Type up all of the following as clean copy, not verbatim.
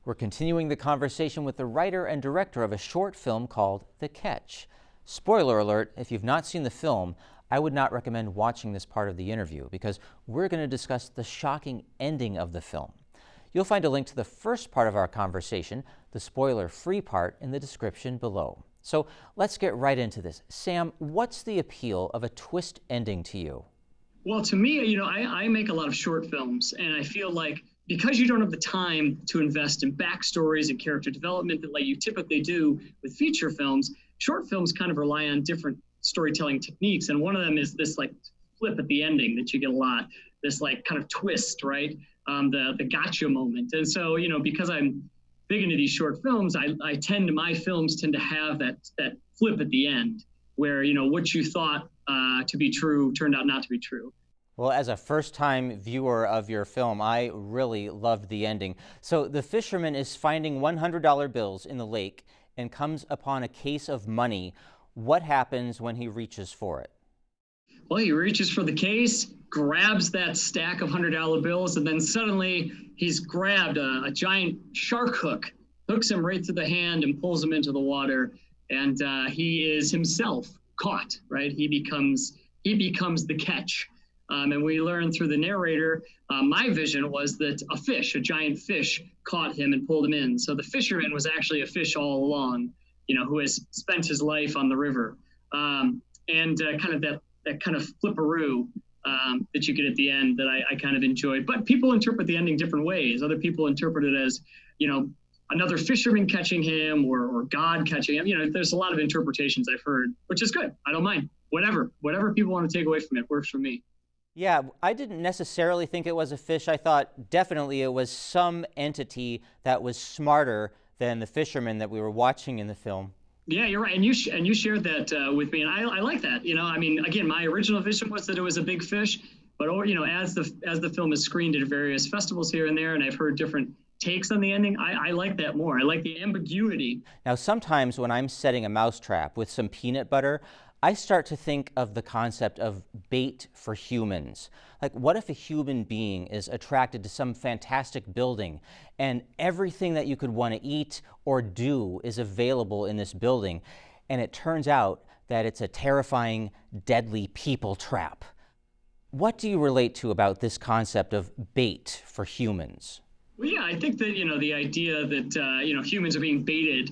We're continuing the conversation with the writer and director of a short film called The Catch. Spoiler alert, if you've not seen the film, I would not recommend watching this part of the interview because we're going to discuss the shocking ending of the film. You'll find a link to the first part of our conversation, the spoiler-free part, in the description below. So let's get right into this. Sam, what's the appeal of a twist ending to you? Well, to me, I make a lot of short films, and I feel like because you don't have the time to invest in backstories and character development that like you typically do with feature films, short films kind of rely on different storytelling techniques. And one of them is this like flip at the ending that you get a lot, this like kind of twist, right? The gotcha moment. And so, because I'm big into these short films, my films tend to have that flip at the end where, what you thought to be true turned out not to be true. Well, as a first-time viewer of your film, I really loved the ending. So the fisherman is finding $100 bills in the lake and comes upon a case of money. What happens when he reaches for it? Well, he reaches for the case, grabs that stack of $100 bills, and then suddenly he's grabbed a giant shark hook, hooks him right through the hand and pulls him into the water. And he is himself caught, right? He becomes the catch. And we learn through the narrator, my vision was that a giant fish, caught him and pulled him in. So the fisherman was actually a fish all along, who has spent his life on the river. And kind of that kind of flipperoo that you get at the end that I kind of enjoyed. But people interpret the ending different ways. Other people interpret it as, another fisherman catching him or God catching him. There's a lot of interpretations I've heard, which is good. I don't mind. Whatever people want to take away from it works for me. Yeah, I didn't necessarily think it was a fish. I thought definitely it was some entity that was smarter than the fisherman that we were watching in the film. Yeah, you're right. And you shared that with me. And I like that. Again, my original vision was that it was a big fish. But, as the film is screened at various festivals here and there, and I've heard different takes on the ending, I like that more. I like the ambiguity. Now, sometimes when I'm setting a mousetrap with some peanut butter, I start to think of the concept of bait for humans. Like, what if a human being is attracted to some fantastic building and everything that you could want to eat or do is available in this building, and it turns out that it's a terrifying, deadly people trap? What do you relate to about this concept of bait for humans? Well, yeah, I think that, the idea that, humans are being baited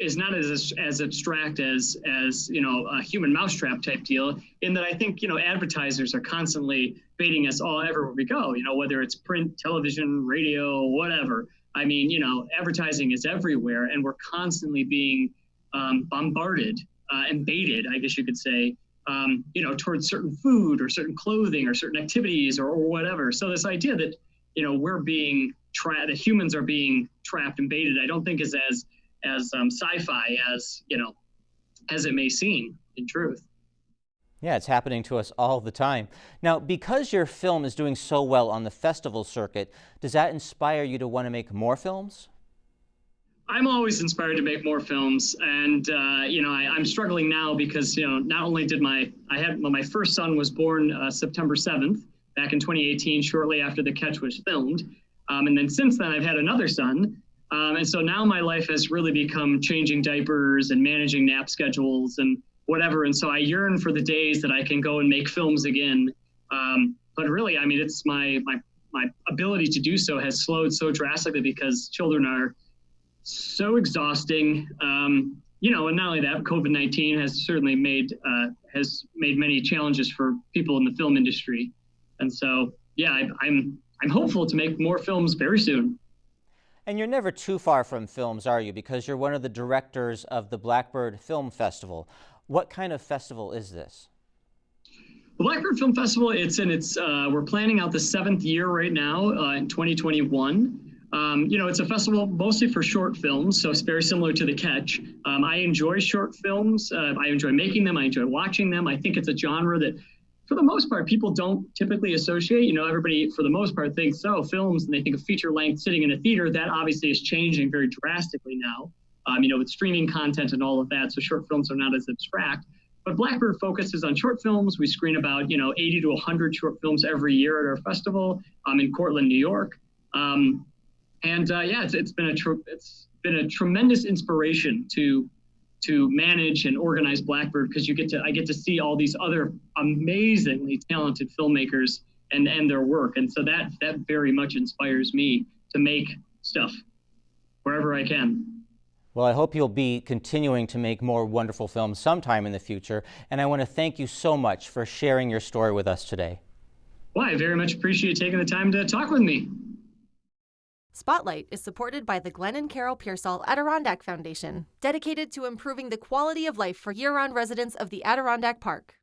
is not as abstract as a human mousetrap type deal, in that I think, advertisers are constantly baiting us all everywhere we go, whether it's print, television, radio, whatever. I mean, advertising is everywhere, and we're constantly being bombarded and baited, I guess you could say, towards certain food or certain clothing or certain activities or whatever. So this idea that, we're being that humans are being trapped and baited, I don't think is as sci-fi as it may seem in truth. Yeah, it's happening to us all the time. Now, because your film is doing so well on the festival circuit, does that inspire you to want to make more films? I'm always inspired to make more films, and I'm struggling now because not only did my first son was born September 7th back in 2018, shortly after The Catch was filmed. And then since then, I've had another son. And so now my life has really become changing diapers and managing nap schedules and whatever. And so I yearn for the days that I can go and make films again. But really, it's my ability to do so has slowed so drastically because children are so exhausting. And not only that, COVID-19 has certainly made many challenges for people in the film industry. And so, yeah, I'm hopeful to make more films very soon. And you're never too far from films, are you? Because you're one of the directors of the Blackbird Film Festival. What kind of festival is this? The Blackbird Film Festival, we're planning out the 7th year right now in 2021. It's a festival mostly for short films, so it's very similar to The Catch. I enjoy short films. I enjoy making them. I enjoy watching them. I think it's a genre that, for the most part, people don't typically associate. Everybody, for the most part, thinks, films, and they think of feature length sitting in a theater. That obviously is changing very drastically now, with streaming content and all of that. So short films are not as abstract. But Blackbird focuses on short films. We screen about, 80 to 100 short films every year at our festival in Cortland, New York. And yeah, it's been a tremendous inspiration to manage and organize Blackbird, because I get to see all these other amazingly talented filmmakers and their work, and so that very much inspires me to make stuff wherever I can. Well, I hope you'll be continuing to make more wonderful films sometime in the future, and I want to thank you so much for sharing your story with us today. Well, I very much appreciate taking the time to talk with me. Spotlight is supported by the Glenn and Carol Pearsall Adirondack Foundation, dedicated to improving the quality of life for year-round residents of the Adirondack Park.